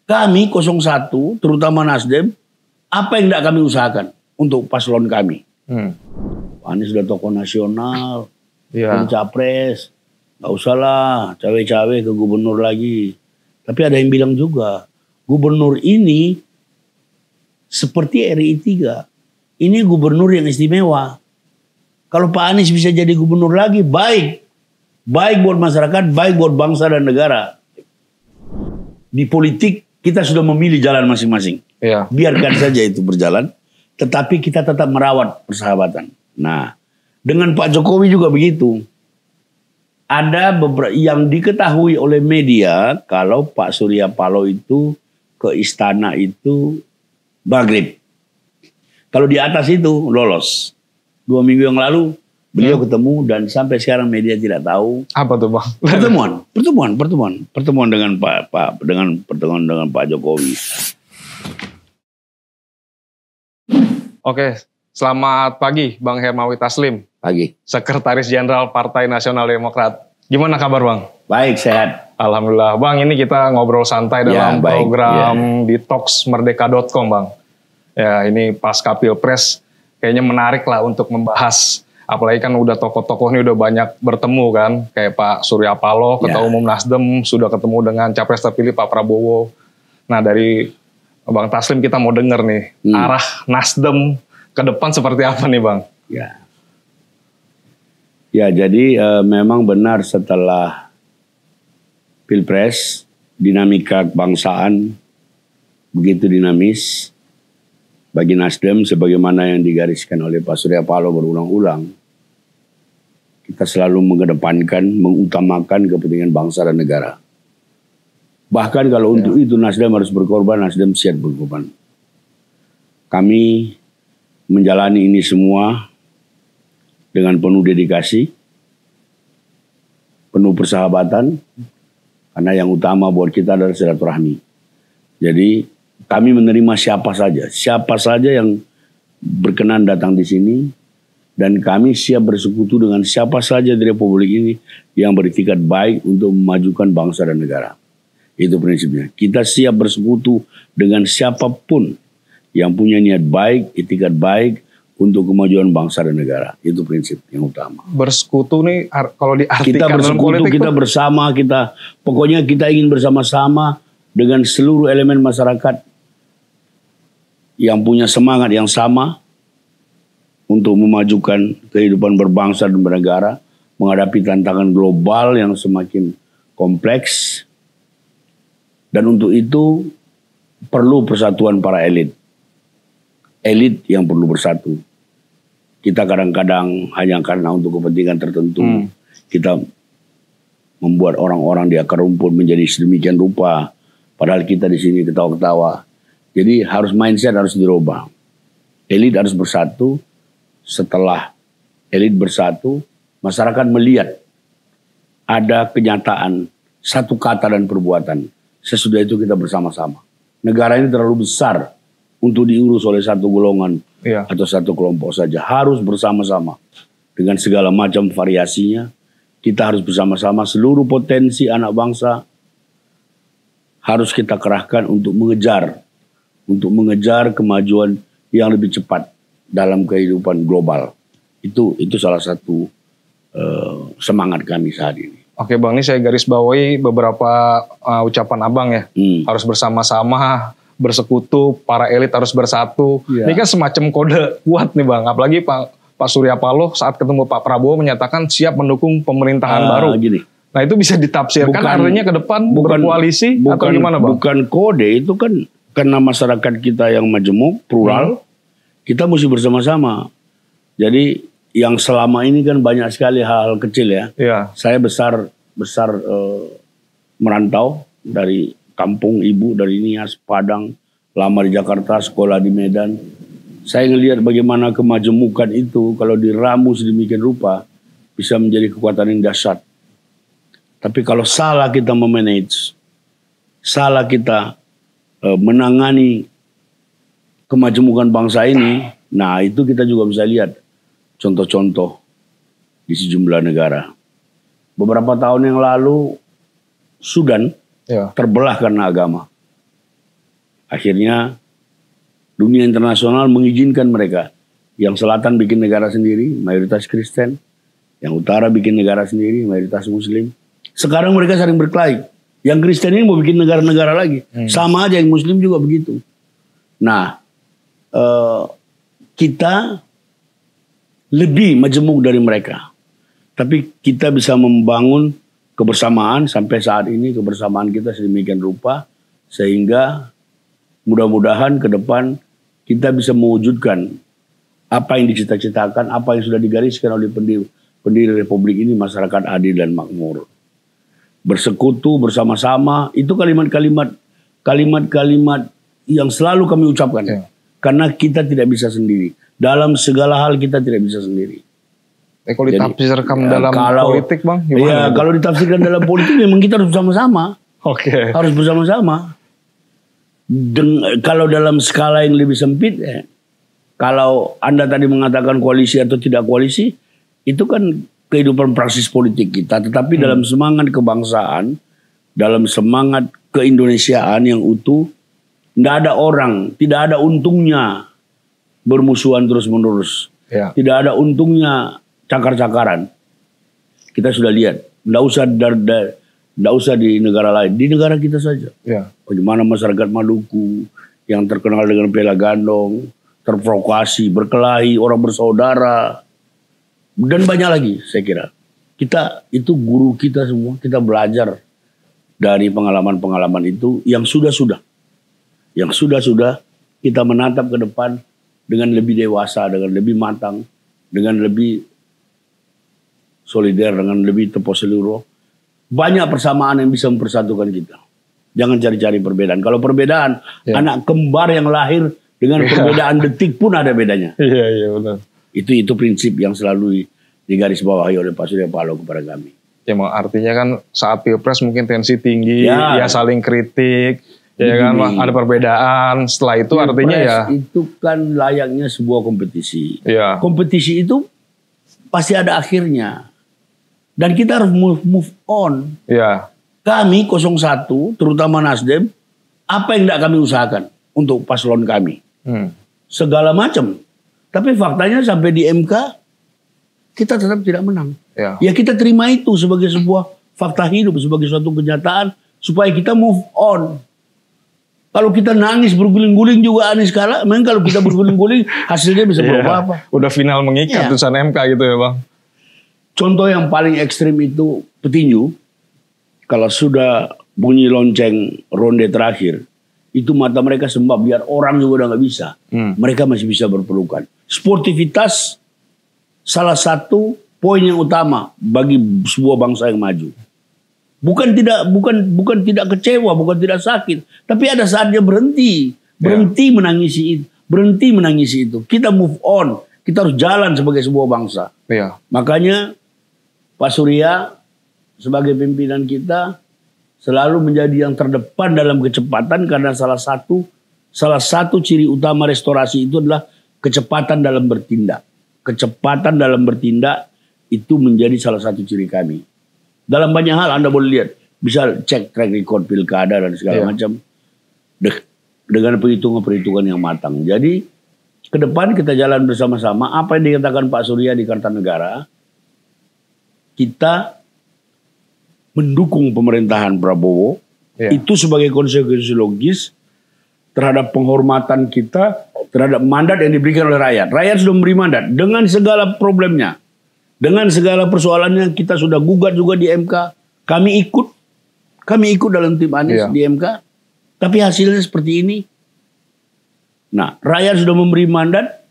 Kami 01, terutama Nasdem, apa yang tidak kami usahakan untuk paslon kami? Pak Anies sudah tokoh nasional, capres, nggak usah lah cawe-cawe ke gubernur lagi. Tapi ada yang bilang juga, gubernur ini seperti RI 3. Ini gubernur yang istimewa. Kalau Pak Anies bisa jadi gubernur lagi, baik. Baik buat masyarakat, baik buat bangsa dan negara. Di politik, kita sudah memilih jalan masing-masing. Biarkan saja itu berjalan. Tetapi kita tetap merawat persahabatan. Nah, dengan Pak Jokowi juga begitu. Ada beberapa yang diketahui oleh media kalau Pak Surya Paloh itu ke istana itu maghrib. Kalau di atas itu lolos. 2 minggu yang lalu beliau ketemu dan sampai sekarang media tidak tahu. Apa tuh Bang? Pertemuan dengan Pak Jokowi. Oke, selamat pagi Bang Hermawi Taslim. Pagi. Sekretaris Jenderal Partai Nasional Demokrat. Gimana kabar Bang? Baik, sehat. Alhamdulillah. Bang, ini kita ngobrol santai dalam program Detox Merdeka.com Bang. Ya, ini pasca Pilpres kayaknya menarik lah untuk membahas. Apalagi kan udah tokoh-tokoh ini udah banyak bertemu kan. Kayak Pak Surya Paloh, Ketua Umum Nasdem, sudah ketemu dengan Capres terpilih Pak Prabowo. Nah, dari Bang Taslim kita mau denger nih, arah Nasdem ke depan seperti apa nih Bang? Ya, jadi memang benar setelah Pilpres, dinamika kebangsaan begitu dinamis bagi Nasdem sebagaimana yang digariskan oleh Pak Surya Paloh berulang-ulang. Kita selalu mengedepankan, mengutamakan kepentingan bangsa dan negara. Bahkan kalau untuk itu Nasdem harus berkorban, Nasdem siap berkorban. Kami menjalani ini semua dengan penuh dedikasi, penuh persahabatan, karena yang utama buat kita adalah silaturahmi. Jadi kami menerima siapa saja yang berkenan datang di sini, dan kami siap bersekutu dengan siapa saja di Republik ini yang beretikat baik untuk memajukan bangsa dan negara. Itu prinsipnya. Kita siap bersekutu dengan siapapun yang punya niat baik, etikat baik untuk kemajuan bangsa dan negara. Itu prinsip yang utama. Bersekutu nih kalau diartikan kita bersekutu, kita bersama, pokoknya kita ingin bersama-sama dengan seluruh elemen masyarakat yang punya semangat yang sama untuk memajukan kehidupan berbangsa dan bernegara, menghadapi tantangan global yang semakin kompleks. Dan untuk itu perlu persatuan para elit. Elit yang perlu bersatu. Kita kadang-kadang hanya karena untuk kepentingan tertentu, kita membuat orang-orang di akar rumput menjadi sedemikian rupa. Padahal kita di sini ketawa-ketawa. Jadi mindset harus dirubah. Elit harus bersatu. Setelah elit bersatu, masyarakat melihat ada kenyataan, satu kata dan perbuatan. Sesudah itu kita bersama-sama. Negara ini terlalu besar untuk diurus oleh satu golongan atau satu kelompok saja. Harus bersama-sama. Dengan segala macam variasinya, kita harus bersama-sama. Seluruh potensi anak bangsa harus kita kerahkan untuk mengejar kemajuan yang lebih cepat dalam kehidupan global. Itu salah satu semangat kami saat ini. Oke Bang, ini saya garis bawahi beberapa ucapan Abang ya. Harus bersama-sama, bersekutu, para elit harus bersatu. Ini kan semacam kode kuat nih Bang. Apalagi Pak Surya Paloh saat ketemu Pak Prabowo menyatakan siap mendukung pemerintahan baru. Nah itu bisa ditafsirkan artinya ke depan berkoalisi atau gimana Bang? Bukan kode, itu kan karena masyarakat kita yang majemuk, plural, kita mesti bersama-sama. Jadi yang selama ini kan banyak sekali hal-hal kecil ya. Saya besar merantau dari kampung ibu, dari Nias, Padang, lama di Jakarta, sekolah di Medan. Saya ngelihat bagaimana kemajemukan itu kalau diramu sedemikian rupa bisa menjadi kekuatan yang dahsyat. Tapi kalau salah kita memanage, salah kita menangani kemajemukan bangsa ini, nah itu kita juga bisa lihat contoh-contoh di sejumlah negara. Beberapa tahun yang lalu Sudan terbelah karena agama. Akhirnya dunia internasional mengizinkan mereka. Yang selatan bikin negara sendiri, mayoritas Kristen. Yang utara bikin negara sendiri, mayoritas Muslim. Sekarang mereka saling berkelahi. Yang Kristen ini mau bikin negara-negara lagi. Sama aja yang Muslim juga begitu. Nah, kita lebih majemuk dari mereka. Tapi kita bisa membangun kebersamaan sampai saat ini. Kebersamaan kita sedemikian rupa. Sehingga mudah-mudahan ke depan kita bisa mewujudkan apa yang dicita-citakan, apa yang sudah digariskan oleh pendiri Republik ini, masyarakat adil dan makmur. Bersekutu bersama-sama, itu kalimat-kalimat yang selalu kami ucapkan. Ya. Karena kita tidak bisa sendiri. Dalam segala hal kita tidak bisa sendiri. Kalau ditafsirkan dalam politik, Bang, gimana? Ya, kalau ditafsirkan dalam politik memang kita harus bersama-sama. Oke. Harus bersama-sama. Kalau dalam skala yang lebih sempit, kalau Anda tadi mengatakan koalisi atau tidak koalisi, itu kan kehidupan praksis politik kita. Tetapi dalam semangat kebangsaan, dalam semangat keindonesiaan yang utuh, tidak ada untungnya bermusuhan terus-menerus. Ya. Tidak ada untungnya cakar-cakaran. Kita sudah lihat, tidak usah di negara lain, di negara kita saja. Ya. Bagaimana masyarakat Maluku yang terkenal dengan pela gandong, terprovokasi, berkelahi, orang bersaudara, dan banyak lagi saya kira. Kita itu guru kita semua, kita belajar dari pengalaman-pengalaman itu yang sudah-sudah. Yang sudah-sudah kita menatap ke depan dengan lebih dewasa, dengan lebih matang, dengan lebih solider, dengan lebih teposeluro. Banyak persamaan yang bisa mempersatukan kita. Jangan cari-cari perbedaan. Kalau perbedaan, anak kembar yang lahir dengan perbedaan detik pun ada bedanya. Iya, benar. Itu prinsip yang selalu digarisbawahi oleh Pak Surya Paloh kepada kami. Ya, artinya kan saat Pilpres mungkin tensi tinggi, ya saling kritik, ya kan, ada perbedaan. Setelah itu Pilpres artinya ya itu kan layaknya sebuah kompetisi. Ya. Kompetisi itu pasti ada akhirnya. Dan kita harus move on. Ya. Kami 01, terutama Nasdem, apa yang tidak kami usahakan untuk paslon kami? Segala macam. Tapi faktanya sampai di MK, kita tetap tidak menang. Ya kita terima itu sebagai sebuah fakta hidup, sebagai suatu kenyataan, supaya kita move on. Kalau kita nangis berguling-guling juga Anies kalah, memang kalau kita berguling-guling hasilnya bisa berubah apa? Udah final mengikat putusan MK gitu ya, Bang. Contoh yang paling ekstrim itu petinju. Kalau sudah bunyi lonceng ronde terakhir, itu mata mereka sembab, biar orang juga udah nggak bisa. Mereka masih bisa berpelukan. Sportivitas salah satu poin yang utama bagi sebuah bangsa yang maju. Bukan tidak kecewa, bukan tidak sakit, tapi ada saatnya berhenti menangisi itu. Kita move on, kita harus jalan sebagai sebuah bangsa. Makanya Pak Surya sebagai pimpinan kita selalu menjadi yang terdepan dalam kecepatan, karena salah satu ciri utama restorasi itu adalah kecepatan dalam bertindak. Kecepatan dalam bertindak itu menjadi salah satu ciri kami. Dalam banyak hal Anda boleh lihat, bisa cek track record pilkada dan segala macam dengan perhitungan-perhitungan yang matang. Jadi ke depan kita jalan bersama-sama. Apa yang dikatakan Pak Surya di Kartanegara, kita mendukung pemerintahan Prabowo itu sebagai konsekuensi logis terhadap penghormatan kita terhadap mandat yang diberikan oleh rakyat. Rakyat sudah memberi mandat dengan segala problemnya, dengan segala persoalannya. Kita sudah gugat juga di MK. Kami ikut dalam tim Anies di MK. Tapi hasilnya seperti ini. Nah, rakyat sudah memberi mandat.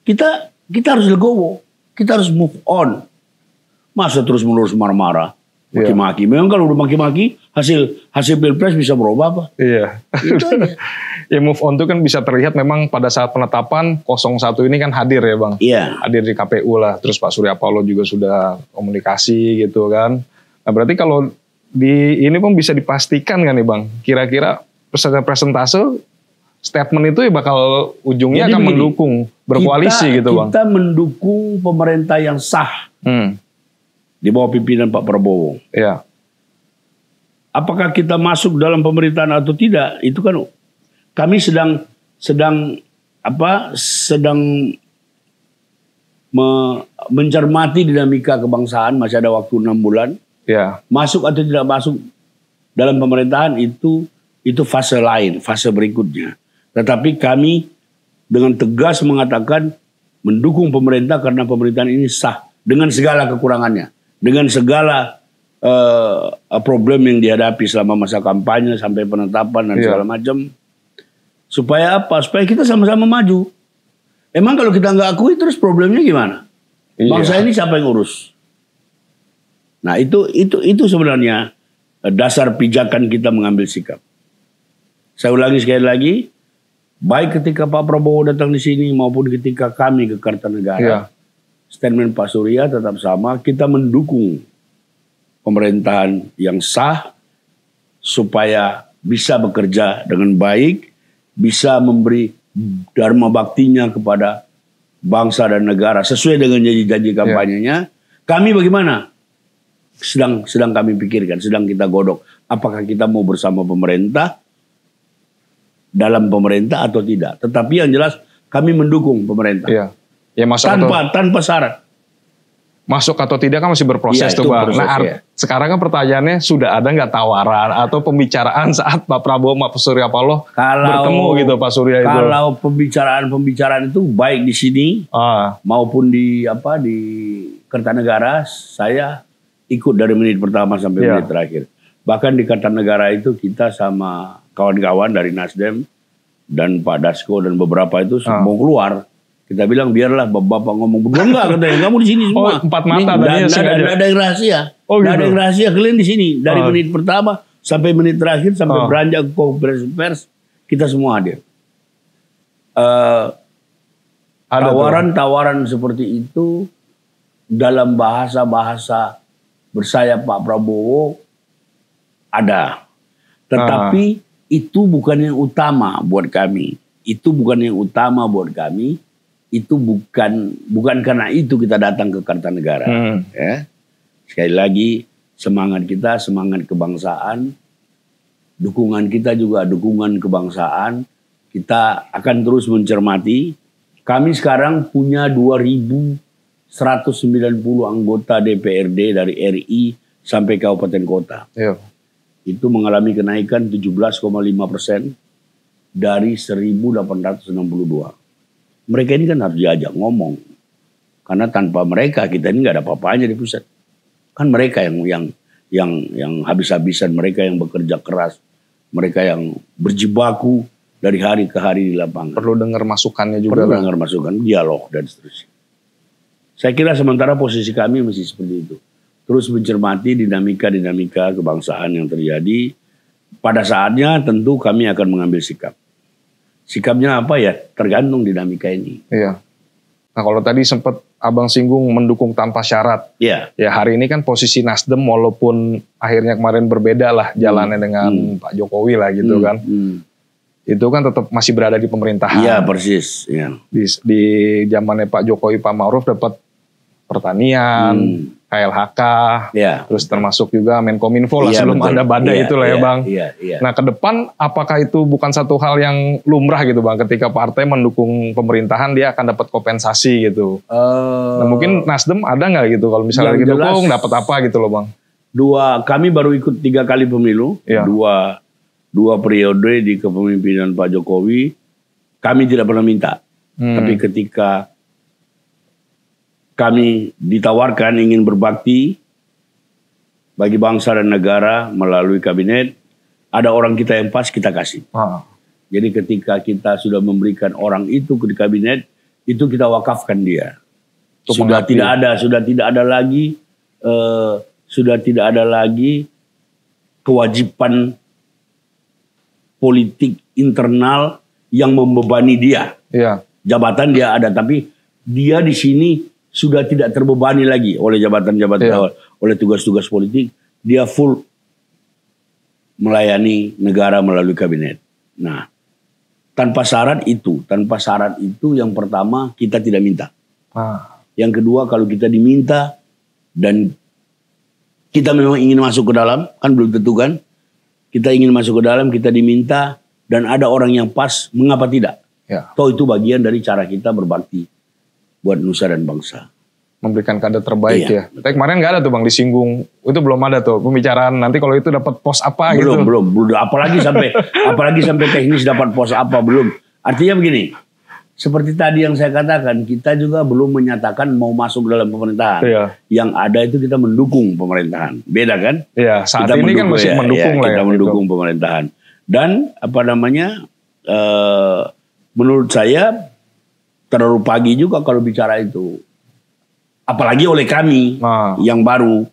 Kita harus legowo. Kita harus move on. Masa terus-menerus marah-marah, maki-maki. Memang kalau udah maki-maki, hasil Pilpres bisa berubah apa? Iya. Itu aja. Ya, move on itu kan bisa terlihat memang pada saat penetapan 01 ini kan hadir ya, Bang. Iya. Hadir di KPU lah. Terus Pak Surya Paloh juga sudah komunikasi gitu kan. Nah, berarti kalau ini pun bisa dipastikan kan nih, Bang. Kira-kira persentase statement itu ya bakal ujungnya akan mendukung berkoalisi gitu, Bang. Kita mendukung pemerintah yang sah. Di bawah pimpinan Pak Prabowo. Iya. Apakah kita masuk dalam pemerintahan atau tidak, itu kan kami sedang mencermati dinamika kebangsaan, masih ada waktu 6 bulan. Ya. Masuk atau tidak masuk dalam pemerintahan itu fase lain, fase berikutnya. Tetapi kami dengan tegas mengatakan mendukung pemerintah karena pemerintahan ini sah dengan segala kekurangannya, dengan segala problem yang dihadapi selama masa kampanye sampai penetapan dan segala macam. Supaya apa? Supaya kita sama-sama maju. Emang kalau kita nggak akui terus problemnya gimana? Bangsa ini siapa yang urus? Nah itu sebenarnya dasar pijakan kita mengambil sikap. Saya ulangi sekali lagi, baik ketika Pak Prabowo datang di sini maupun ketika kami ke Kartanegara, statement Pak Surya tetap sama, kita mendukung pemerintahan yang sah supaya bisa bekerja dengan baik, bisa memberi dharma baktinya kepada bangsa dan negara sesuai dengan janji-janji kampanyenya. Kami bagaimana? Sedang kami pikirkan, sedang kita godok. Apakah kita mau bersama pemerintah, dalam pemerintah atau tidak. Tetapi yang jelas kami mendukung pemerintah. Iya. Ya, tanpa syarat. Masuk atau tidak kan masih berproses tuh Bang. Sekarang kan pertanyaannya, sudah ada nggak tawaran atau pembicaraan saat Pak Prabowo sama Pak Surya Paloh bertemu gitu Pak Surya itu? Kalau pembicaraan itu baik di sini maupun di Kertanegara, saya ikut dari menit pertama sampai menit terakhir. Bahkan di Kertanegara itu kita sama kawan-kawan dari Nasdem dan Pak Dasko dan beberapa itu mau keluar. Kita bilang biarlah bapak ngomong berdua, enggak katanya, kamu di sini semua. Empat mata tadinya sengaja. Ada yang rahasia. Gitu. Ada yang rahasia, kalian di sini dari menit pertama sampai menit terakhir sampai beranjak ke konferensi pers, kita semua hadir. Tawaran-tawaran seperti itu dalam bahasa bersayap Pak Prabowo ada. Tetapi itu bukan yang utama buat kami. Itu bukan yang utama buat kami. Itu bukan karena itu kita datang ke Kartanegara. Ya. Sekali lagi semangat kita semangat kebangsaan, dukungan kita juga dukungan kebangsaan. Kita akan terus mencermati. Kami sekarang punya 2.190 anggota DPRD dari RI sampai kabupaten kota. Itu mengalami kenaikan 17,5% dari 1.862. Mereka ini kan harus diajak ngomong. Karena tanpa mereka kita ini nggak ada apa-apanya di pusat. Kan mereka yang habis-habisan, mereka yang bekerja keras, mereka yang berjibaku dari hari ke hari di lapangan. Perlu dengar masukannya juga. Perlu dengar masukan, dialog dan seterusnya. Saya kira sementara posisi kami masih seperti itu. Terus mencermati dinamika kebangsaan yang terjadi. Pada saatnya tentu kami akan mengambil sikap. Sikapnya apa ya? Tergantung dinamika ini. Iya. Nah kalau tadi sempat Abang singgung mendukung tanpa syarat. Iya. Ya hari ini kan posisi Nasdem walaupun akhirnya kemarin berbeda lah jalannya dengan Pak Jokowi lah gitu kan. Itu kan tetap masih berada di pemerintahan. Iya persis. Ya. Di zamannya Pak Jokowi, Pak Ma'ruf dapat pertanian, KLHK, terus termasuk juga Menkominfo lah sebelum ada badai itulah ya Bang. Nah ke depan apakah itu bukan satu hal yang lumrah gitu Bang, ketika partai mendukung pemerintahan dia akan dapat kompensasi gitu. Nah mungkin Nasdem ada nggak gitu kalau misalnya didukung dapat apa gitu loh Bang? Kami baru ikut 3 kali pemilu, dua periode di kepemimpinan Pak Jokowi, kami tidak pernah minta. Tapi ketika kami ditawarkan ingin berbakti bagi bangsa dan negara melalui kabinet, ada orang kita yang pas kita kasih. Jadi ketika kita sudah memberikan orang itu di kabinet, itu kita wakafkan dia. Sudah tidak ada lagi kewajiban politik internal yang membebani dia. Jabatan dia ada, tapi dia di sini sudah tidak terbebani lagi oleh jabatan-jabatan, oleh tugas-tugas politik. Dia full melayani negara melalui kabinet. Nah, tanpa syarat itu yang pertama kita tidak minta. Yang kedua kalau kita diminta dan kita memang ingin masuk ke dalam, kan belum tentu kan. Kita ingin masuk ke dalam, kita diminta, dan ada orang yang pas, mengapa tidak? Ya. Toh itu bagian dari cara kita berbakti buat nusa dan bangsa. Memberikan kader terbaik Iya. ya. Tapi kemarin nggak ada tuh Bang disinggung, itu belum ada tuh pembicaraan nanti kalau itu dapat pos apa Belum, gitu. belum. Apalagi sampai teknis dapat pos apa, belum. Artinya begini, seperti tadi yang saya katakan, kita juga belum menyatakan mau masuk dalam pemerintahan. Iya. Yang ada itu kita mendukung pemerintahan. Beda kan? Iya, saat Kita ini kan masih mendukung lah kita ya. mendukung pemerintahan. Dan apa namanya, menurut saya terlalu pagi juga kalau bicara itu. Apalagi oleh kami yang baru.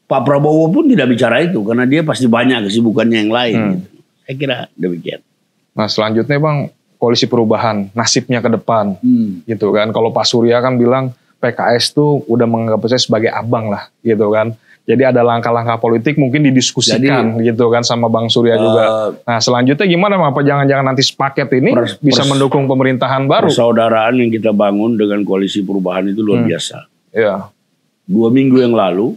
Pak Prabowo pun tidak bicara itu karena dia pasti banyak kesibukannya yang lain. Gitu. Saya kira demikian. Nah selanjutnya Bang, koalisi perubahan, nasibnya ke depan. Gitu kan. Kalau Pak Surya kan bilang PKS tuh udah menganggap saya sebagai abang lah gitu kan. Jadi ada langkah-langkah politik mungkin didiskusikan gitu kan sama Bang Surya juga. Nah selanjutnya gimana Bang? Apa jangan-jangan nanti sepaket ini bisa mendukung pemerintahan baru? Persaudaraan yang kita bangun dengan koalisi perubahan itu luar biasa. Iya. 2 minggu yang lalu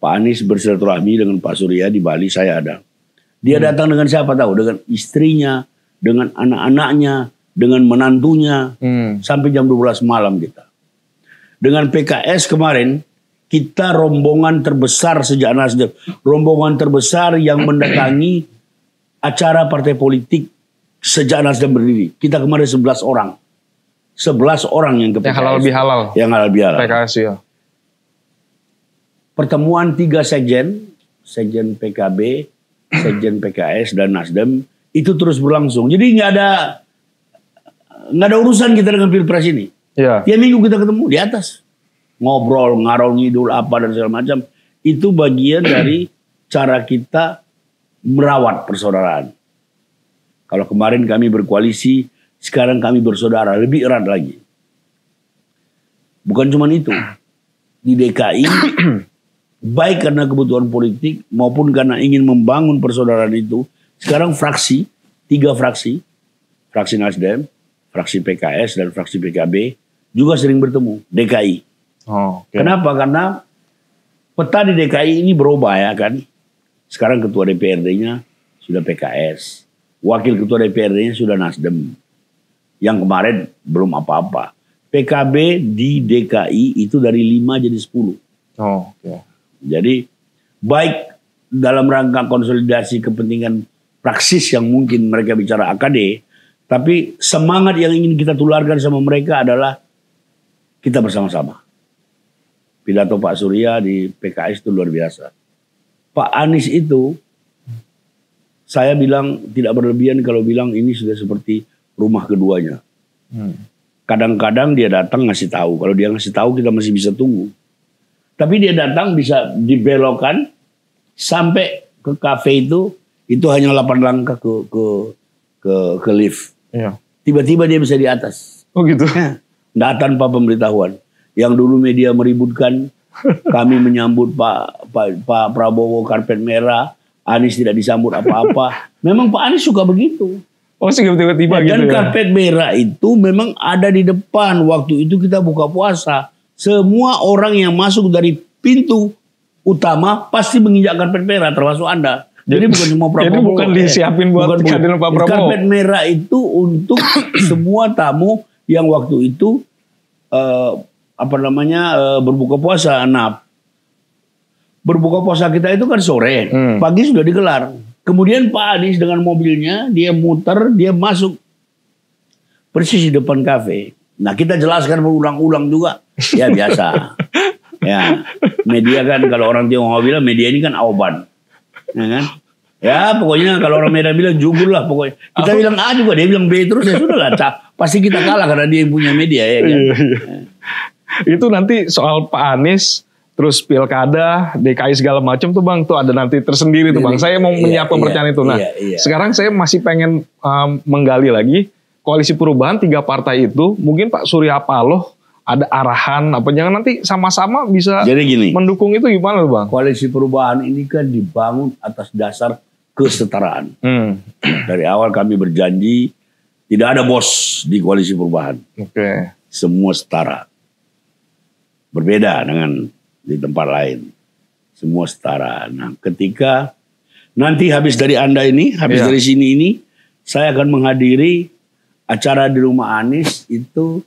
Pak Anies bersilaturahmi dengan Pak Surya di Bali, saya ada. Dia datang dengan siapa tahu? Dengan istrinya, dengan anak-anaknya, dengan menantunya, sampai jam 12 malam kita. Dengan PKS kemarin, kita rombongan terbesar sejak Nasdem. Rombongan terbesar yang mendatangi acara partai politik sejak Nasdem berdiri. Kita kemarin 11 orang. 11 orang yang ke PKS. Yang halal bihalal. Yang halal bihalal. PKS ya. Pertemuan 3 sekjen PKB, sekjen PKS dan Nasdem itu terus berlangsung. Jadi nggak ada urusan kita dengan Pilpres ini. Iya. Tiap minggu kita ketemu di atas. Ngobrol, ngarol ngidul apa dan segala macam. Itu bagian dari cara kita merawat persaudaraan. Kalau kemarin kami berkoalisi, sekarang kami bersaudara, lebih erat lagi. Bukan cuma itu. Di DKI, baik karena kebutuhan politik maupun karena ingin membangun persaudaraan itu, sekarang 3 fraksi, fraksi Nasdem, fraksi PKS dan fraksi PKB juga sering bertemu DKI. Kenapa? Karena peta di DKI ini berubah ya kan. Sekarang ketua DPRD-nya sudah PKS, wakil ketua DPRD-nya sudah Nasdem. Yang kemarin belum apa-apa. PKB di DKI itu dari 5 jadi 10. Jadi baik dalam rangka konsolidasi kepentingan praksis yang mungkin mereka bicara AKD, tapi semangat yang ingin kita tularkan sama mereka adalah kita bersama-sama. Pidato Pak Surya di PKS itu luar biasa. Pak Anies itu, saya bilang tidak berlebihan kalau bilang ini sudah seperti rumah keduanya. Kadang-kadang dia datang ngasih tahu. Kalau dia ngasih tahu kita masih bisa tunggu. Tapi dia datang bisa dibelokkan sampai ke kafe itu hanya 8 langkah ke lift. Iya. Tiba-tiba dia bisa di atas. Oh gitu. Nggak tanpa pemberitahuan. Yang dulu media meributkan, kami menyambut Pak Prabowo karpet merah, Anies tidak disambut apa-apa. Memang Pak Anies suka begitu. Oh sih tiba-tiba gitu. Dan karpet merah itu memang ada di depan. Waktu itu kita buka puasa. Semua orang yang masuk dari pintu utama pasti menginjak karpet merah, termasuk Anda. Jadi bukan cuma Prabowo. Jadi bukan disiapin buat kehadiran Pak Prabowo. Karpet merah itu untuk semua tamu yang waktu itu berbuka puasa. Nah, berbuka puasa kita itu kan sore, pagi sudah digelar. Kemudian Pak Anies dengan mobilnya dia muter, dia masuk persis di depan kafe. Nah kita jelaskan berulang-ulang juga, ya biasa. Ya media kan kalau orang Tionghoa bilang media ini kan auban, ya kan? Ya pokoknya kalau orang Medan bilang jubur lah pokoknya. Kita bilang A juga, dia bilang B terus, ya sudah lah. Pasti kita kalah karena dia yang punya media ya kan. Itu nanti soal Pak Anies, terus pilkada, DKI segala macam tuh Bang, tuh ada nanti tersendiri tuh Bang. Saya mau menyiapkan perencanaan itu. Nah, sekarang saya masih pengen menggali lagi koalisi perubahan 3 partai itu. Mungkin Pak Surya Paloh ada arahan apa jangan nanti sama-sama bisa mendukung itu gimana tuh Bang? Koalisi perubahan ini kan dibangun atas dasar kesetaraan. Dari awal kami berjanji tidak ada bos di koalisi perubahan. Semua setara. Berbeda dengan di tempat lain. Semua setara. Nah, ketika Nanti habis dari Anda ini, habis dari sini ini, saya akan menghadiri acara di rumah Anies itu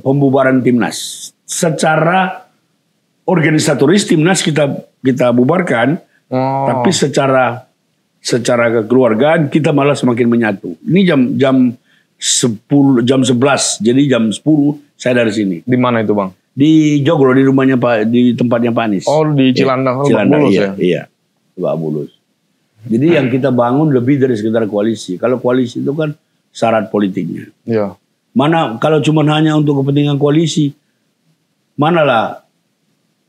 pembubaran Timnas. Secara organisatoris Timnas kita bubarkan, tapi secara kekeluargaan kita malah semakin menyatu. Ini jam 11, jadi jam 10 saya dari sini. Di mana itu Bang? Di Joglo, di rumahnya di tempatnya Pak Anies. Oh di Cilandak, Cilandak ya? Iya, Lebak Bulus. Jadi yang kita bangun lebih dari sekedar koalisi. Kalau koalisi itu kan syarat politiknya. Iya. Mana kalau cuma hanya untuk kepentingan koalisi, manalah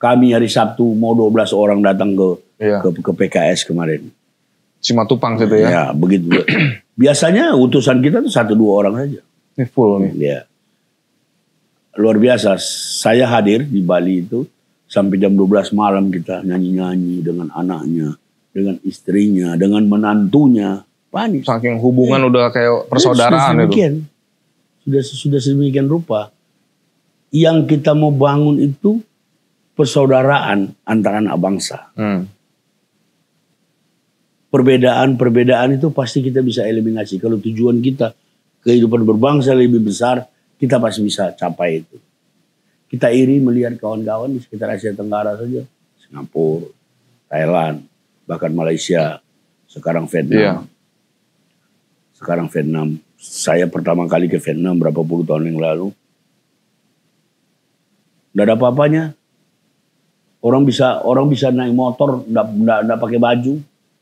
kami hari Sabtu mau 12 orang datang ke PKS kemarin. Simatupang situ ya? Ya, begitu. Biasanya utusan kita tuh 1-2 orang saja. Ini full nih. Ya. Luar biasa. Saya hadir di Bali itu sampai jam 12 malam kita nyanyi-nyanyi dengan anaknya, dengan istrinya, dengan menantunya. Panis. Saking hubungan udah kayak persaudaraan itu. Sudah sedemikian rupa. Yang kita mau bangun itu persaudaraan antara anak bangsa. Perbedaan itu pasti kita bisa eliminasi. Kalau tujuan kita kehidupan berbangsa lebih besar, kita pasti bisa capai itu. Kita iri melihat kawan-kawan di sekitar Asia Tenggara saja. Singapura, Thailand, bahkan Malaysia, sekarang Vietnam. Sekarang Vietnam. Saya pertama kali ke Vietnam berapa puluh tahun yang lalu. Nggak ada apa-apanya. Orang bisa naik motor, nggak pakai baju.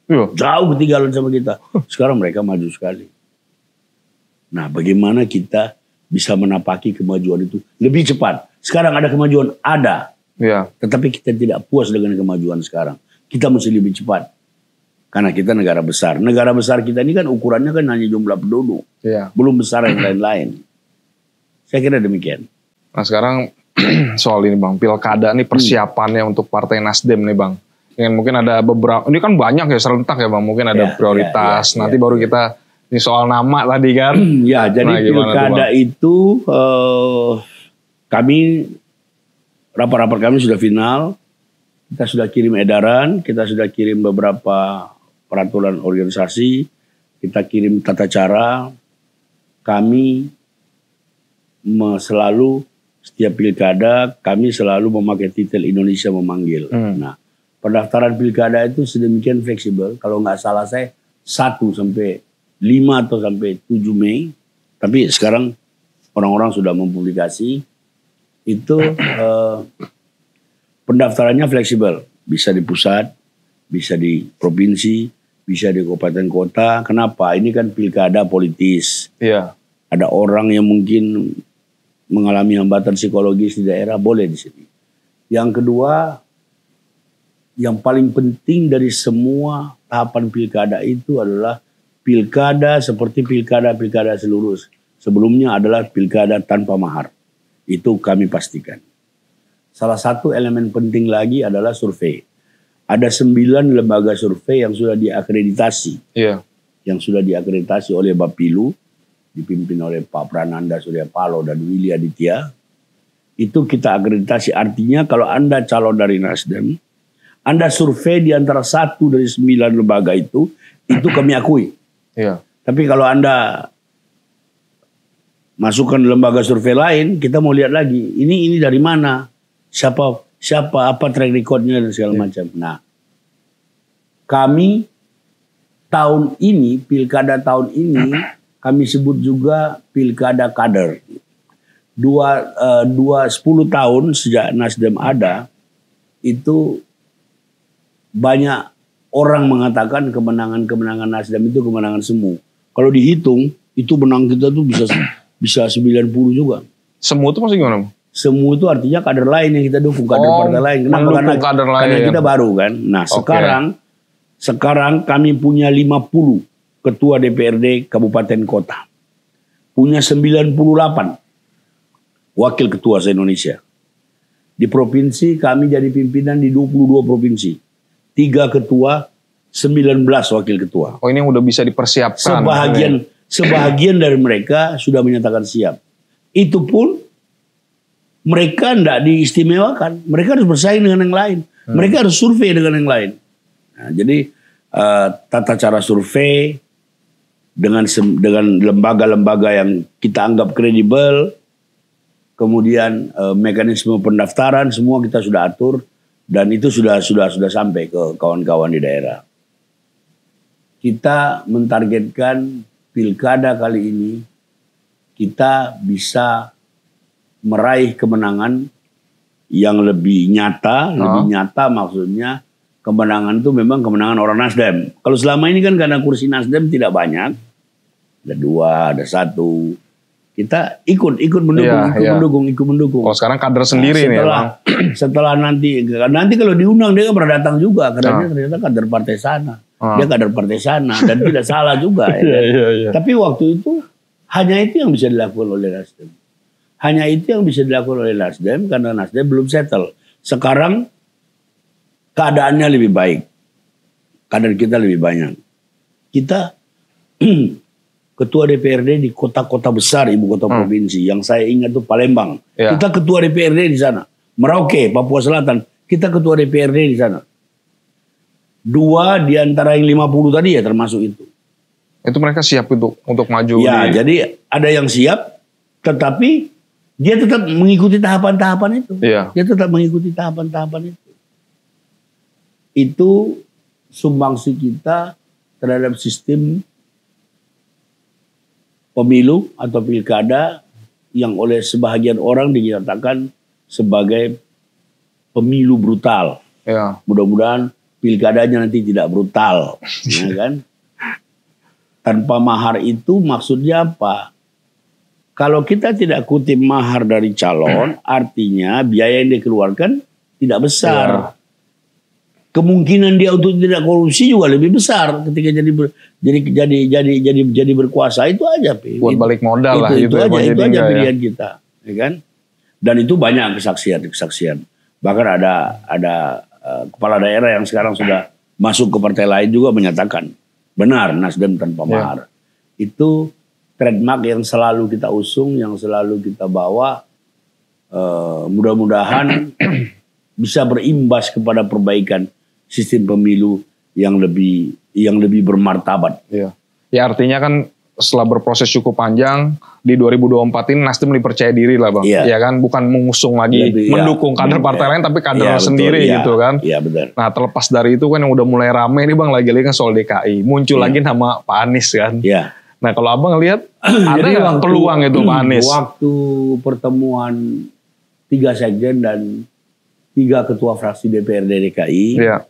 Jauh ketinggalan sama kita. Sekarang mereka maju sekali. Nah, bagaimana kita bisa menapaki kemajuan itu lebih cepat? Sekarang ada kemajuan, ada. Tetapi kita tidak puas dengan kemajuan sekarang. Kita mesti lebih cepat. Karena kita negara besar. Negara besar kita ini kan ukurannya kan hanya jumlah penduduk. Belum besar yang lain-lain. Saya kira demikian. Nah sekarang soal ini Bang, pilkada nih persiapannya untuk Partai Nasdem nih Bang. Yang mungkin ada beberapa, ini kan banyak ya serentak ya Bang, mungkin ada prioritas. Nanti baru kita, ini soal nama tadi kan. Ya, jadi pilkada itu kami, rapat-rapat kami sudah final. Kita sudah kirim edaran, kita sudah kirim beberapa peraturan organisasi, kita kirim tata cara. Kami selalu, setiap pilkada, kami selalu memakai titel Indonesia Memanggil. Nah, pendaftaran pilkada itu sedemikian fleksibel. Kalau nggak salah saya 1 sampai 5 atau sampai 7 Mei. Tapi sekarang orang-orang sudah mempublikasi. Itu pendaftarannya fleksibel. Bisa di pusat, bisa di provinsi, bisa di kabupaten kota. Kenapa? Ini kan pilkada politis. Ada orang yang mungkin mengalami hambatan psikologis di daerah, boleh di sini. Yang kedua, yang paling penting dari semua tahapan pilkada itu adalah pilkada seperti pilkada seluruh sebelumnya adalah pilkada tanpa mahar. Itu kami pastikan. Salah satu elemen penting lagi adalah survei. Ada 9 lembaga survei yang sudah diakreditasi. Yang sudah diakreditasi oleh Bapilu, dipimpin oleh Pak Prananda Suryapalo dan Willy Aditya. Itu kita akreditasi. Artinya kalau Anda calon dari Nasdem, Anda survei di antara 1 dari 9 lembaga itu kami akui. Tapi kalau Anda masukkan lembaga survei lain, kita mau lihat lagi. Ini dari mana? Siapa, apa track recordnya dan segala macam. Nah, kami tahun ini, pilkada tahun ini, kami sebut juga pilkada kader. 10 tahun sejak Nasdem ada, itu banyak orang mengatakan kemenangan Nasdem itu kemenangan semu. Kalau dihitung, itu menang kita tuh bisa 90 juga. Semu itu maksudnya gimana? Semu itu artinya kader lain yang kita dukung, kader partai lain. Kenapa? Karena kita baru kan. Nah sekarang kami punya 50 ketua DPRD kabupaten kota. Punya 98 wakil ketua se-Indonesia. Di provinsi kami jadi pimpinan di 22 provinsi. 3 ketua, 19 wakil ketua. Oh ini udah bisa dipersiapkan. Sebahagian dari mereka sudah menyatakan siap. Itu pun mereka tidak diistimewakan. Mereka harus bersaing dengan yang lain. Mereka harus survei dengan yang lain. Nah, jadi tata cara survei dengan lembaga-lembaga yang kita anggap kredibel, kemudian mekanisme pendaftaran semua kita sudah atur dan itu sudah sampai ke kawan-kawan di daerah. Kita mentargetkan pilkada kali ini kita bisa meraih kemenangan yang lebih nyata, lebih nyata maksudnya kemenangan itu memang kemenangan orang Nasdem. Kalau selama ini kan karena kursi Nasdem tidak banyak, ada 2, ada 1, kita ikut mendukung. Oh sekarang kader sendiri nih Bang. Setelah nanti kalau diundang dia kan pernah datang juga, karena ternyata kader partai sana. Dia kader partai sana dan tidak salah juga. Ya. Tapi waktu itu hanya itu yang bisa dilakukan oleh Nasdem. Hanya itu yang bisa dilakukan oleh Nasdem karena Nasdem belum settle. Sekarang keadaannya lebih baik. Kader kita lebih banyak. Kita ketua DPRD di kota-kota besar, ibu kota provinsi. Yang saya ingat itu Palembang. Ya. Kita ketua DPRD di sana. Merauke, Papua Selatan. Kita ketua DPRD di sana. 2 di antara yang 50 tadi ya termasuk itu. Itu mereka siap untuk maju. Ya, jadi ada yang siap, tetapi dia tetap mengikuti tahapan-tahapan itu. Ya. Dia tetap mengikuti tahapan-tahapan itu. Itu sumbangsi kita terhadap sistem pemilu atau pilkada yang oleh sebahagian orang dinyatakan sebagai pemilu brutal. Ya. Mudah-mudahan pilkadanya nanti tidak brutal, ya kan? Tanpa mahar itu maksudnya apa? Kalau kita tidak kutip mahar dari calon, artinya biaya yang dikeluarkan tidak besar. Ya. Kemungkinan dia untuk tidak korupsi juga lebih besar ketika jadi berkuasa. Itu aja, buat balik modal lah. Itu aja pilihan kita, ya kan? Dan itu banyak kesaksian. Bahkan ada kepala daerah yang sekarang sudah masuk ke partai lain juga menyatakan benar Nasdem tanpa mahar. Itu trademark yang selalu kita usung, yang selalu kita bawa. Mudah-mudahan bisa berimbas kepada perbaikan sistem pemilu yang lebih bermartabat. Ya, artinya kan setelah berproses cukup panjang di 2024 ini Nasdem lebih percaya diri lah Bang. Ya kan, bukan mengusung lagi mendukung kader partai lain tapi kader sendiri gitu kan. Iya betul. Nah terlepas dari itu kan yang udah mulai rame nih Bang lagi kan soal DKI. Muncul lagi nama Pak Anies kan. Iya. Nah kalau Abang lihat ada nggak peluang itu Pak Anies? Waktu pertemuan 3 sekjen dan 3 ketua fraksi DPRD DKI. Iya.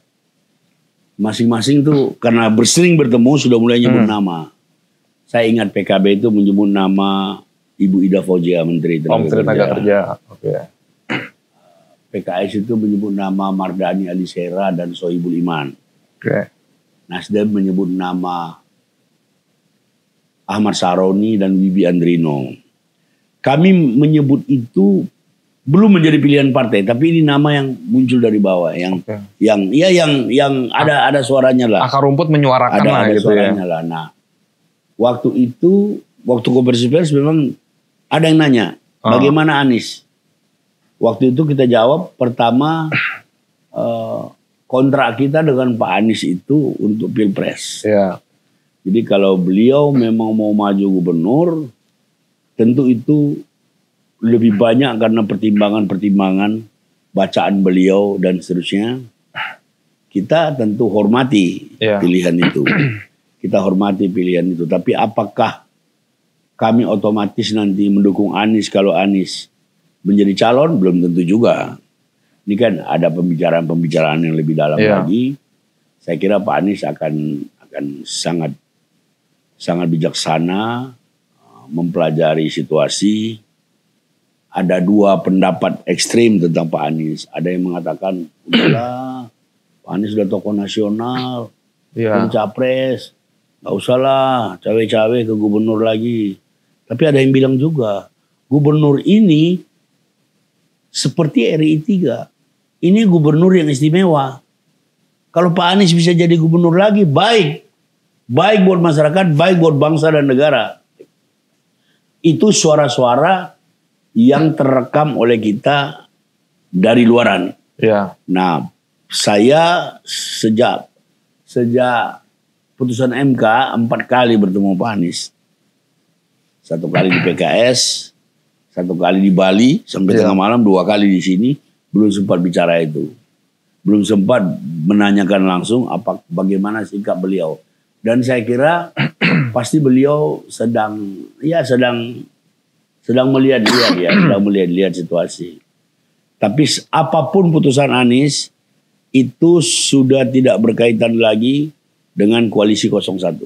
Masing-masing tuh karena sering bertemu sudah mulai nyebut nama. Saya ingat PKB itu menyebut nama Ibu Ida Fauzia, Menteri Tenaga Kerja. Oke. PKS itu menyebut nama Mardani Alisera dan Sohibul Iman. Oke. Nasdem menyebut nama Ahmad Saroni dan Bibi Andrino. Kami menyebut itu belum menjadi pilihan partai, tapi ini nama yang muncul dari bawah, yang ada suaranya lah. Akar rumput menyuarakan ada gitu suaranya lah. Nah, waktu konversi pers memang ada yang nanya, bagaimana Anies? Waktu itu kita jawab, pertama kontrak kita dengan Pak Anies itu untuk Pilpres. Ya. Jadi kalau beliau memang mau maju gubernur, tentu itu lebih banyak karena pertimbangan-pertimbangan bacaan beliau dan seterusnya. Kita tentu hormati pilihan itu. Kita hormati pilihan itu. Tapi apakah kami otomatis nanti mendukung Anies kalau Anies menjadi calon? Belum tentu juga. Ini kan ada pembicaraan yang lebih dalam lagi. Saya kira Pak Anies akan sangat bijaksana mempelajari situasi. Ada 2 pendapat ekstrim tentang Pak Anies. Ada yang mengatakan, udahlah, Pak Anies sudah tokoh nasional, capres, nggak usah lah cawe-cawe ke gubernur lagi. Tapi ada yang bilang juga, gubernur ini seperti RI 3. Ini gubernur yang istimewa. Kalau Pak Anies bisa jadi gubernur lagi, baik. Baik buat masyarakat, baik buat bangsa dan negara. Itu suara-suara yang terekam oleh kita dari luaran. Ya. Nah, saya sejak sejak putusan MK 4 kali bertemu Pak Anies. 1 kali di PKS, 1 kali di Bali sampai tengah malam, 2 kali di sini, belum sempat bicara itu. Belum sempat menanyakan langsung bagaimana sikap beliau. Dan saya kira pasti beliau sedang melihat situasi. Tapi apapun putusan Anies itu sudah tidak berkaitan lagi dengan koalisi 01.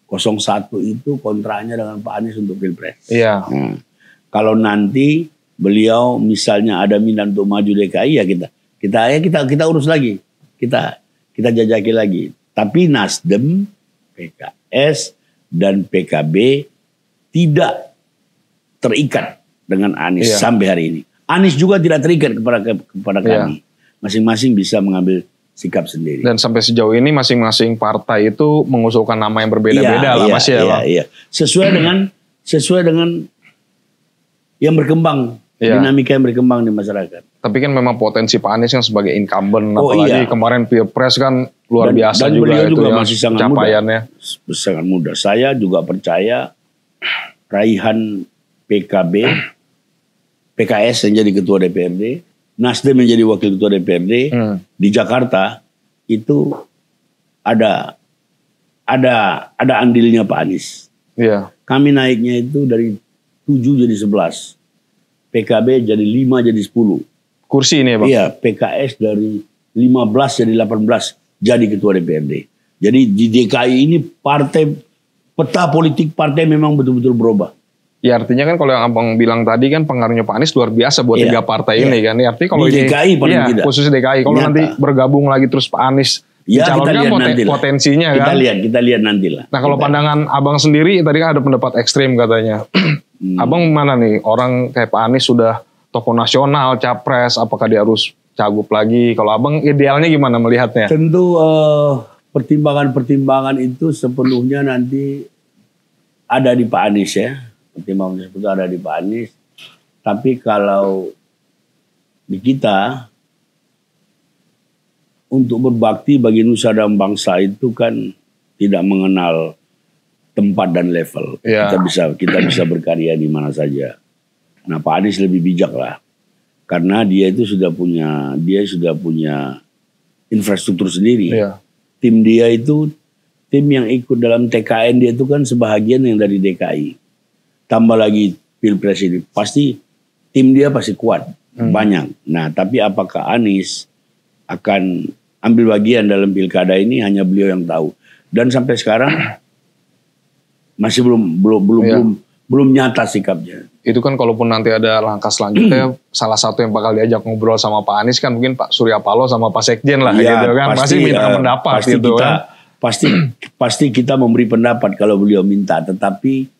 01 itu kontraknya dengan Pak Anies untuk Pilpres. Iya. Nah, kalau nanti beliau misalnya ada minat untuk maju DKI, ya kita urus lagi. Kita jajaki lagi. Tapi Nasdem, PKS dan PKB tidak terikat dengan Anies sampai hari ini. Anies juga tidak terikat kepada kami. Masing-masing bisa mengambil sikap sendiri. Dan sampai sejauh ini masing-masing partai itu mengusulkan nama yang berbeda-beda lah Mas ya. Iya. Sesuai dengan yang berkembang, dinamika yang berkembang di masyarakat. Tapi kan memang potensi Pak Anies yang sebagai incumbent, apalagi kemarin Pilpres kan luar biasa dan juga beliau itu juga masih sangat capaiannya. Sangat muda. Saya juga percaya raihan PKS yang jadi ketua DPRD, Nasdem yang jadi wakil ketua DPRD di Jakarta itu ada andilnya Pak Anies. Iya. Kami naiknya itu dari 7 jadi 11. PKB jadi 5 jadi 10. Kursi ini ya Bang? Iya, PKS dari 15 jadi 18 jadi ketua DPRD. Jadi di DKI ini peta politik partai memang betul-betul berubah. Ya artinya kan kalau yang Abang bilang tadi kan pengaruhnya Pak Anies luar biasa buat 3 partai ini kan. Ya, artinya kalau di DKI paling tidak. Khusus DKI. Kalau nanti bergabung lagi terus Pak Anies dicalonkan potensinya kan. Kita lihat nantilah. Nah kalau pandangan Abang sendiri tadi kan ada pendapat ekstrim katanya. Abang mana nih, orang kayak Pak Anies sudah tokoh nasional, capres, apakah dia harus cagup lagi? Kalau Abang idealnya gimana melihatnya? Tentu pertimbangan-pertimbangan itu sepenuhnya nanti ada di Pak Anies ya. Pertimbangan itu ada di Pak Anies. Tapi kalau di kita, untuk berbakti bagi nusa dan bangsa itu kan tidak mengenal tempat dan level. Kita bisa berkarya di mana saja. Nah, Pak Anies lebih bijak lah. Karena dia sudah punya infrastruktur sendiri. Tim dia itu, tim yang ikut dalam TKN dia itu kan sebahagian yang dari DKI. Tambah lagi Pilpres ini, pasti tim dia pasti kuat, banyak. Nah, tapi apakah Anies akan ambil bagian dalam pilkada ini hanya beliau yang tahu. Dan sampai sekarang masih belum nyata sikapnya. Itu kan kalaupun nanti ada langkah selanjutnya, salah satu yang bakal diajak ngobrol sama Pak Anies kan mungkin Pak Surya Paloh sama Pak Sekjen lah gitu kan. Pasti minta pendapat gitu kan. Pasti kita memberi pendapat kalau beliau minta, tetapi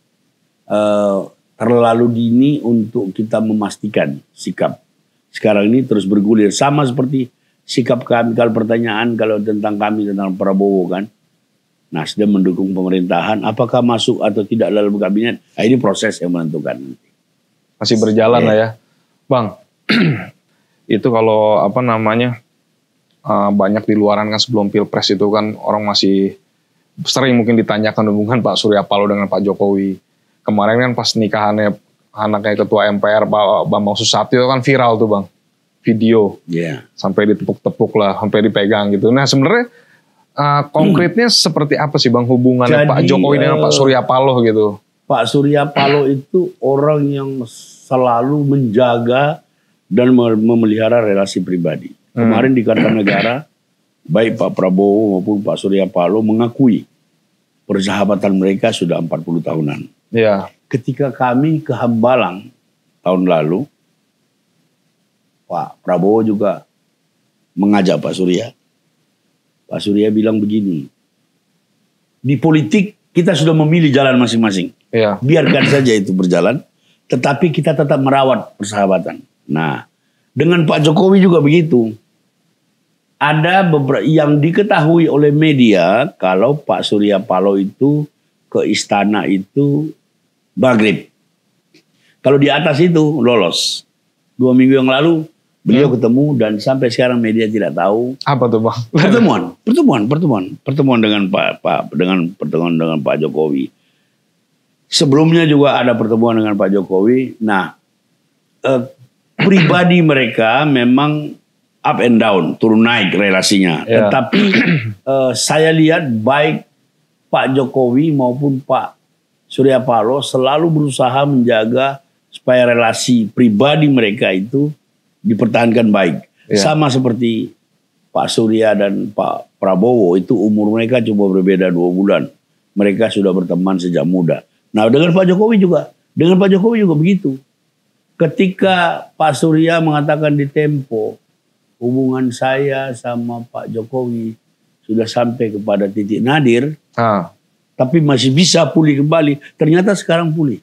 terlalu dini untuk kita memastikan sikap. Sekarang ini terus bergulir sama seperti sikap kami kalau pertanyaan kalau tentang Prabowo kan. Nasdem mendukung pemerintahan, apakah masuk atau tidak dalam kabinet? Nah, ini proses yang menentukan nanti. Masih berjalan lah ya. Bang, itu kalau banyak di luaran kan sebelum Pilpres itu kan orang masih sering mungkin ditanyakan hubungan Pak Surya Paloh dengan Pak Jokowi. Kemarin kan pas nikahannya anaknya Ketua MPR Pak Bambang Susatyo kan viral tuh Bang. Video. Sampai ditepuk-tepuk lah, sampai dipegang gitu. Nah sebenarnya konkretnya seperti apa sih Bang hubungannya Pak Jokowi dengan Pak Surya Paloh gitu? Pak Surya Paloh itu orang yang selalu menjaga dan memelihara relasi pribadi. Kemarin di Kartanegara, baik Pak Prabowo maupun Pak Surya Paloh mengakui persahabatan mereka sudah 40 tahunan. Ketika kami ke Hambalang tahun lalu, Pak Prabowo juga mengajak Pak Surya. Pak Surya bilang begini, di politik kita sudah memilih jalan masing-masing. Biarkan saja itu berjalan, tetapi kita tetap merawat persahabatan. Nah, dengan Pak Jokowi juga begitu. Ada beberapa yang diketahui oleh media kalau Pak Surya Paloh itu ke istana itu maghrib. Kalau di atas itu lolos. 2 minggu yang lalu Beliau ketemu dan sampai sekarang media tidak tahu. Apa tuh Bang? Pertemuan dengan Pak Jokowi. Sebelumnya juga ada pertemuan dengan Pak Jokowi. Nah, pribadi mereka memang up and down, turun naik relasinya. Yeah. Tetapi saya lihat baik Pak Jokowi maupun Pak Surya Paloh selalu berusaha menjaga supaya relasi pribadi mereka itu dipertahankan baik. Yeah. Sama seperti Pak Surya dan Pak Prabowo, itu umur mereka cuma berbeda 2 bulan. Mereka sudah berteman sejak muda. Nah, dengan Pak Jokowi juga begitu. Ketika Pak Surya mengatakan di Tempo, hubungan saya sama Pak Jokowi sudah sampai kepada titik nadir. Tapi masih bisa pulih kembali. Ternyata sekarang pulih.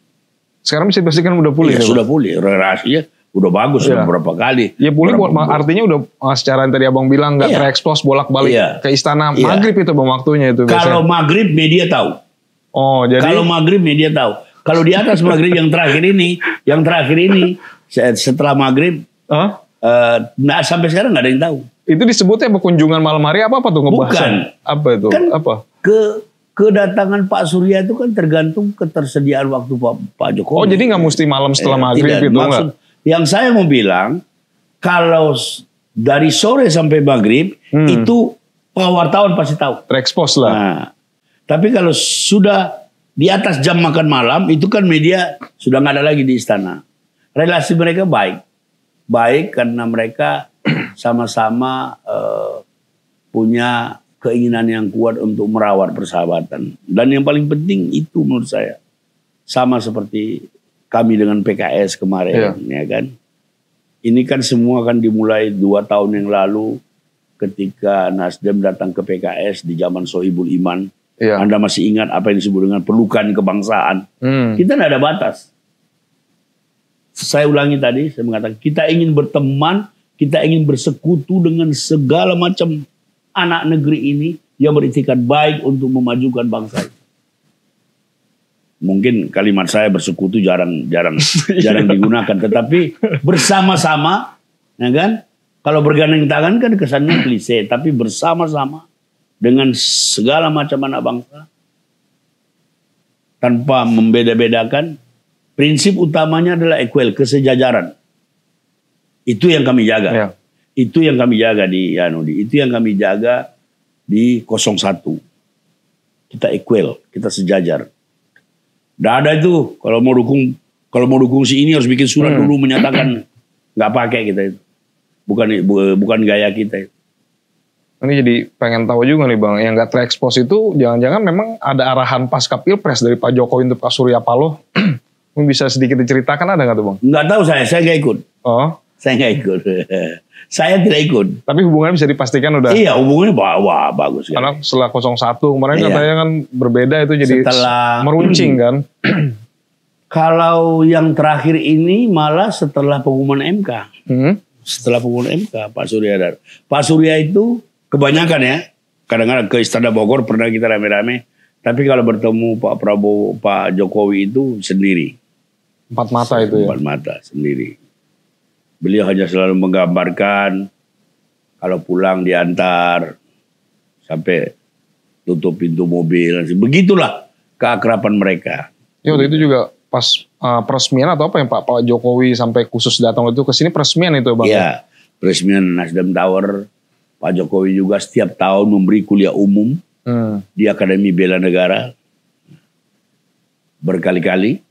Sekarang bisa dipastikan udah pulih. Ya, sudah pulih. Relasinya udah bagus sudah beberapa kali. Ya pulih artinya udah secara yang tadi Abang bilang nggak terekspos bolak-balik ke istana maghrib itu Bang waktunya itu. Kalau maghrib media tahu. Oh, jadi kalau maghrib media tahu. Kalau di atas maghrib yang terakhir ini setelah maghrib sampai sekarang nggak ada yang tahu. Itu disebutnya kunjungan malam hari apa tuh ngebahas? Bukan. Apa itu? Kan apa? Kedatangan Pak Surya itu kan tergantung ketersediaan waktu Pak Jokowi. Oh, jadi nggak mesti malam setelah maghrib itu enggak? Yang saya mau bilang, kalau dari sore sampai maghrib, itu Pak wartawan pasti tahu. Terekspos lah. Nah, tapi kalau sudah di atas jam makan malam, itu kan media sudah nggak ada lagi di istana. Relasi mereka baik. Baik karena mereka sama-sama punya keinginan yang kuat untuk merawat persahabatan. Dan yang paling penting itu menurut saya, sama seperti kami dengan PKS kemarin, ya kan. Ini kan semua kan dimulai 2 tahun yang lalu ketika Nasdem datang ke PKS di zaman Sohibul Iman. Anda masih ingat apa yang disebut dengan pelukan kebangsaan. Kita tidak ada batas. Saya ulangi tadi, saya mengatakan kita ingin berteman, kita ingin bersekutu dengan segala macam anak negeri ini yang beritikat baik untuk memajukan bangsa. Mungkin kalimat saya bersekutu jarang digunakan, tetapi bersama-sama, ya kan? Kalau bergandeng tangan kan kesannya klise, tapi bersama-sama dengan segala macam anak bangsa tanpa membeda-bedakan. Prinsip utamanya adalah equal, kesejajaran. Itu yang kami jaga. Itu yang kami jaga di itu yang kami jaga di 01. Kita equal, kita sejajar. Tidak ada itu kalau mau dukung si ini harus bikin surat dulu menyatakan nggak pakai kita itu. Bukan gaya kita itu. Ini jadi pengen tahu juga nih Bang, yang nggak terekspos itu jangan-jangan memang ada arahan pasca Pilpres dari Pak Jokowi untuk Pak Surya Paloh. Bisa sedikit diceritakan, ada nggak tuh Bang? Nggak tahu saya nggak ikut. Oh, saya nggak ikut. Saya tidak ikut. Tapi hubungannya bisa dipastikan udah. Iya, hubungannya bagus. Karena setelah 01 kemarin katanya kan berbeda itu jadi meruncing kan. Kalau yang terakhir ini malah setelah pengumuman MK. Setelah pengumuman MK, Pak Surya itu kebanyakan ya. Kadang-kadang ke Istana Bogor pernah kita rame-rame. Tapi kalau bertemu Pak Prabowo, Pak Jokowi itu sendiri. 4 mata itu ya? 4 mata sendiri. Beliau hanya selalu menggambarkan kalau pulang diantar sampai tutup pintu mobil. Begitulah keakraban mereka. Ya, waktu itu juga pas peresmian atau apa yang Pak Jokowi sampai khusus datang itu ke sini peresmian itu Bang? Iya, peresmian Nasdem Tower. Pak Jokowi juga setiap tahun memberi kuliah umum di Akademi Bela Negara. Berkali-kali.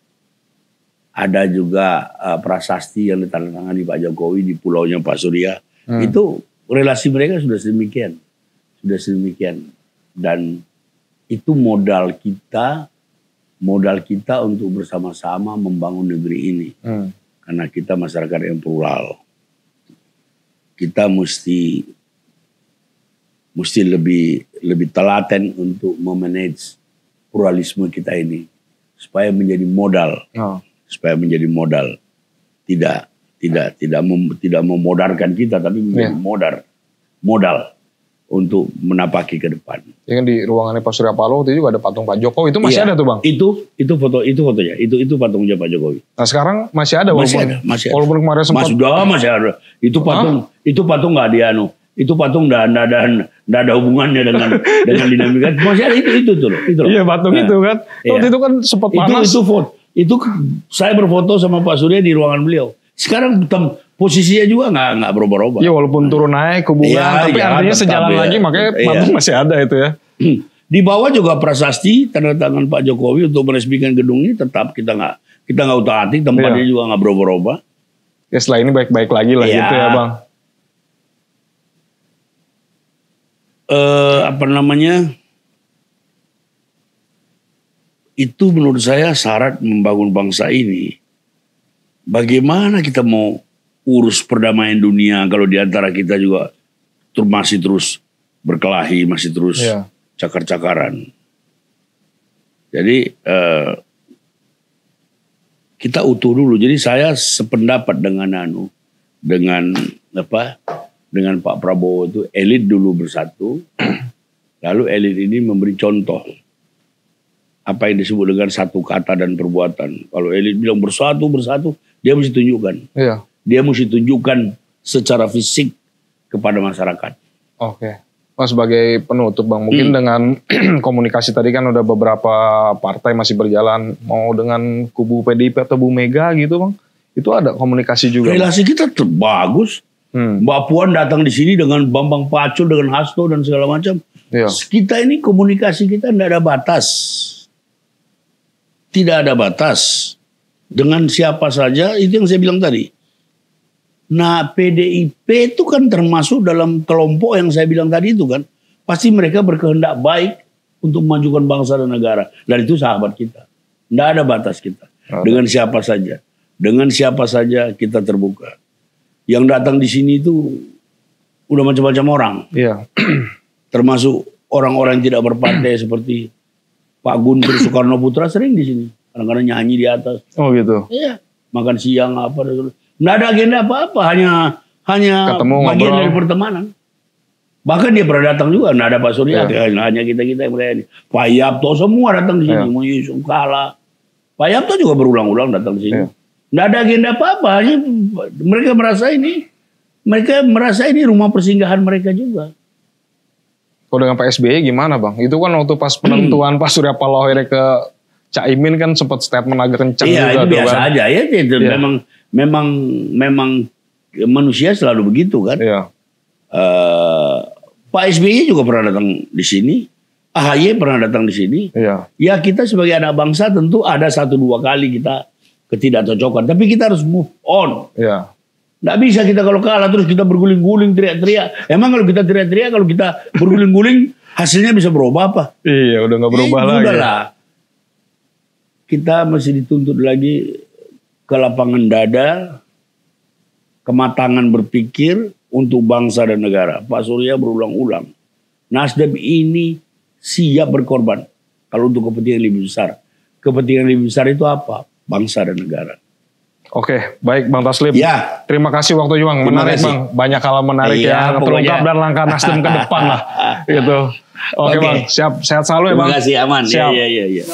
Ada juga prasasti yang ditandatangani Pak Jokowi di pulaunya Pak Surya. Itu relasi mereka sudah sedemikian. Dan itu modal kita untuk bersama-sama membangun negeri ini. Karena kita masyarakat yang plural. Kita mesti lebih telaten untuk memanage pluralisme kita ini supaya menjadi modal. Supaya menjadi modal, tidak memodarkan kita, tapi menjadi modal. untuk menapaki ke depan. Ya kan di ruangannya Pak Surya Paloh itu juga ada patung Pak Jokowi, itu masih ada tuh Bang? Itu fotonya, itu patungnya Pak Jokowi. Nah sekarang masih ada masih ada. Walaupun kemarin sempat masih ada. Itu patung nggak dianu. Itu patung nggak ada hubungannya dengan dinamika. Masih ada itu loh. Iya patung itu kan. Waktu itu kan sempat panas. Itu saya berfoto sama Pak Surya di ruangan beliau. Sekarang posisinya juga nggak berubah-ubah. Iya walaupun turun naik hubungan, tapi artinya sejalan lagi, makanya patung masih ada itu ya. Di bawah juga prasasti tanda tangan Pak Jokowi untuk meresmikan gedung ini tetap kita nggak utak-atik, tempatnya juga nggak berubah-ubah. Ya setelah ini baik-baik lagi lah gitu ya Bang. Itu menurut saya syarat membangun bangsa ini. Bagaimana kita mau urus perdamaian dunia kalau di antara kita juga masih terus berkelahi, masih terus cakar-cakaran. Jadi kita utuh dulu. Jadi saya sependapat dengan Pak Prabowo itu, elit dulu bersatu, lalu elit ini memberi contoh apa yang disebut dengan satu kata dan perbuatan. Kalau elit bilang bersatu, dia mesti tunjukkan. Iya. Dia mesti tunjukkan secara fisik kepada masyarakat. Oke. Mas sebagai penutup Bang, mungkin dengan komunikasi tadi kan udah beberapa partai masih berjalan, mau dengan kubu PDIP atau Bu Mega gitu Bang, itu ada komunikasi juga. Relasi kita bagus. Mbak Puan datang di sini dengan Bambang Pacul, dengan Hasto dan segala macam. Iya. Kita ini komunikasi kita tidak ada batas. Tidak ada batas. Dengan siapa saja, itu yang saya bilang tadi. Nah PDIP itu kan termasuk dalam kelompok yang saya bilang tadi itu kan. Pasti mereka berkehendak baik untuk memajukan bangsa dan negara. Dan itu sahabat kita. Tidak ada batas kita. Dengan siapa saja. Dengan siapa saja kita terbuka. Yang datang di sini itu udah macam-macam orang. Iya. Termasuk orang-orang yang tidak berpartai seperti Pak Guntur Soekarno Putra sering di sini. Kadang-kadang nyanyi di atas. Oh gitu. Iya. Makan siang apa. Nggak ada agenda apa-apa. Hanya ketemu, bagian ngobrol. dari pertemanan. Bahkan dia pernah datang juga. Nggak ada Pak Surya. Hanya kita-kita yang berani. Pak Yapto semua datang di sini. Mau Yusuf Kala. Pak Yapto juga berulang-ulang datang di sini. Nggak ada agenda apa-apa. Hanya mereka merasa ini rumah persinggahan mereka juga. Kalau dengan Pak SBY gimana Bang? Itu kan waktu pas penentuan Pak Surya Paloh ke Caimin kan sempat statement agak kencang juga. Iya itu biasa aja ya. Itu memang manusia selalu begitu kan. Iya. Pak SBY juga pernah datang di sini. AHY pernah datang di sini. Iya. Ya kita sebagai anak bangsa tentu ada 1-2 kali kita ketidakcocokan. Tapi kita harus move on. Iya. Nggak bisa kita kalau kalah terus kita berguling-guling teriak-teriak. Emang kalau kita teriak-teriak, kalau kita berguling-guling hasilnya bisa berubah apa? Iya udah nggak berubah lagi. Udahlah. Kita masih dituntut lagi kelapangan dada, kematangan berpikir untuk bangsa dan negara. Pak Surya berulang-ulang. Nasdem ini siap berkorban kalau untuk kepentingan lebih besar. Kepentingan lebih besar itu apa? Bangsa dan negara. Oke, baik Bang Taslim. Ya. Terima kasih waktunya Bang. Menarik Bang. Banyak hal menarik yang terungkap dan langkah Nasdem ke depan lah. Gitu. Oke Bang, siap. Sehat selalu ya Bang. Terima kasih, aman. Siap. Iya.